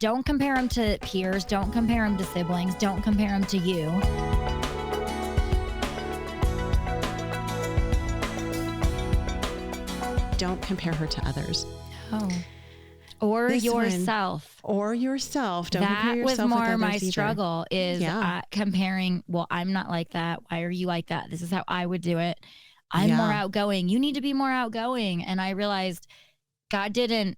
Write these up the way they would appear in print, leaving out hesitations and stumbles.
Don't compare them to peers. Don't compare them to siblings. Don't compare them to you. Don't compare her to others. Oh. Or This yourself. Or yourself. Don't compare That was yourself with more others my either. struggle is comparing, well, I'm not like that. Why are you like that? This is how I would do it. I'm more outgoing. You need to be more outgoing. And I realized God didn't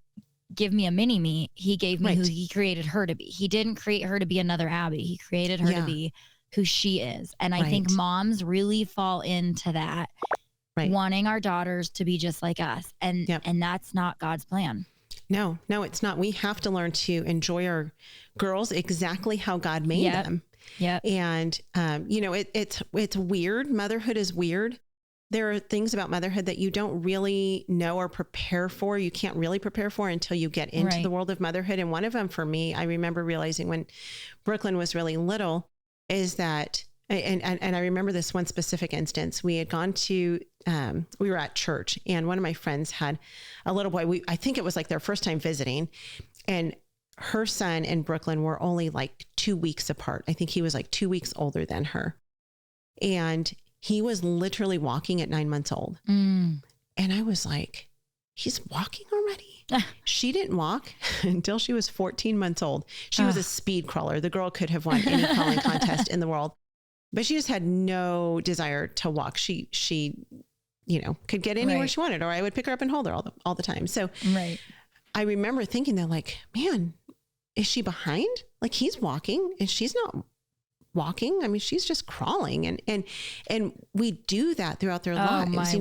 give me a mini me. He gave me who he created her to be. He didn't create her to be another Aby. He created her to be who she is. And I think moms really fall into that, wanting our daughters to be just like us. And that's not God's plan. No, it's not. We have to learn to enjoy our girls exactly how God made them. Yep. And, it's weird. Motherhood is weird. There are things about motherhood that you don't really know or prepare for. You can't really prepare for until you get into the world of motherhood. And one of them for me, I remember realizing when Brooklyn was really little is that, and I remember this one specific instance. We had gone to, we were at church and one of my friends had a little boy. I think it was like their first time visiting, and her son and Brooklyn were only like 2 weeks apart. I think he was like 2 weeks older than her. And he was literally walking at 9 months old. And I was like, he's walking already? She didn't walk until she was 14 months old. She was a speed crawler. The girl could have won any crawling contest in the world, but she just had no desire to walk. She could get anywhere she wanted, or I would pick her up and hold her all the time. So I remember thinking that, like, man, is she behind? Like, he's walking and she's not walking. I mean, she's just crawling, and we do that throughout their lives.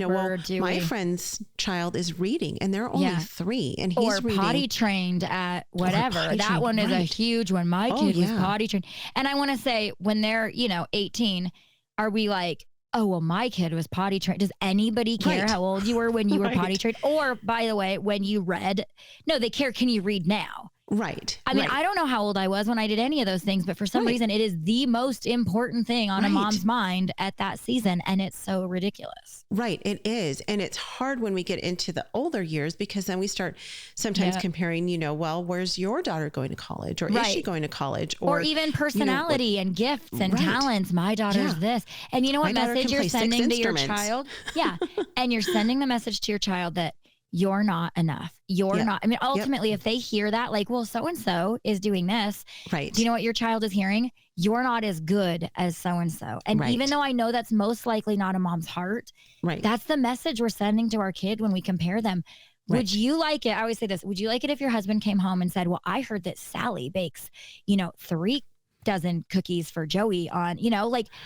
My friend's child is reading and they're only 3 and he's reading. Potty trained at whatever. That one is a huge one. My kid was potty trained. And I want to say, when they're, 18, are we like, oh, well, my kid was potty trained. Does anybody care how old you were when you were potty trained? Or, by the way, when you read, no, they care. Can you read now? Right. I mean, I don't know how old I was when I did any of those things, but for some reason it is the most important thing on a mom's mind at that season. And it's so ridiculous. Right. It is. And it's hard when we get into the older years, because then we start sometimes comparing, well, where's your daughter going to college, or is she going to college? Or even personality and gifts and talents. My daughter's this. And you know what message you're sending to your child? Yeah. And you're sending the message to your child that you're not enough. You're not. I mean, ultimately, if they hear that, like, well, so-and-so is doing this. Right. Do you know what your child is hearing? You're not as good as so-and-so. And even though I know that's most likely not a mom's heart, that's the message we're sending to our kid when we compare them. Would you like it? I always say this. Would you like it if your husband came home and said, well, I heard that Sally bakes, 3 dozen cookies for Joey on,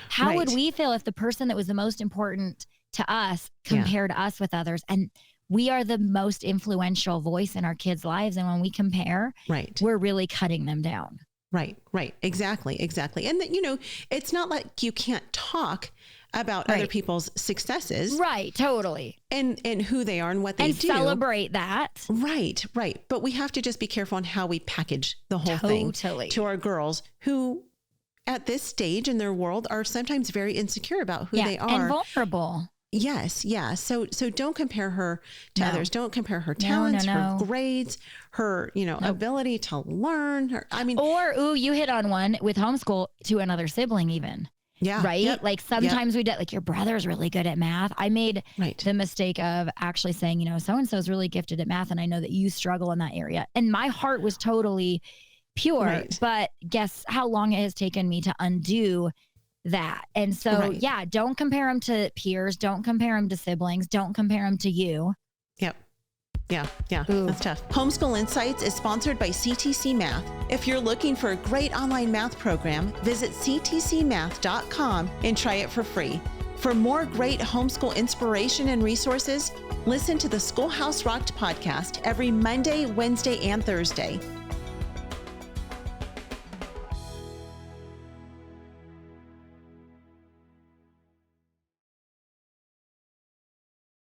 how would we feel if the person that was the most important to us compared us with others? And we are the most influential voice in our kids' lives. And when we compare, we're really cutting them down. Right. Exactly. And that, it's not like you can't talk about other people's successes. Right. Totally. And who they are and what they do. And celebrate that. Right. But we have to just be careful on how we package the whole thing to our girls who at this stage in their world are sometimes very insecure about who they are. And vulnerable. Yes. Yeah. So don't compare her to others. Don't compare her talents, her grades, her, ability to learn. You hit on one with homeschool to another sibling even. Yeah. Right. Yep. Like sometimes we do, like, your brother's really good at math. I made the mistake of actually saying, so-and-so is really gifted at math. And I know that you struggle in that area. And my heart was totally pure, but guess how long it has taken me to undo that. And so, don't compare them to peers. Don't compare them to siblings. Don't compare them to you. Yep. Yeah. That's tough. Homeschool Insights is sponsored by CTC Math. If you're looking for a great online math program, visit ctcmath.com and try it for free. For more great homeschool inspiration and resources, listen to the Schoolhouse Rocked podcast every Monday, Wednesday, and Thursday.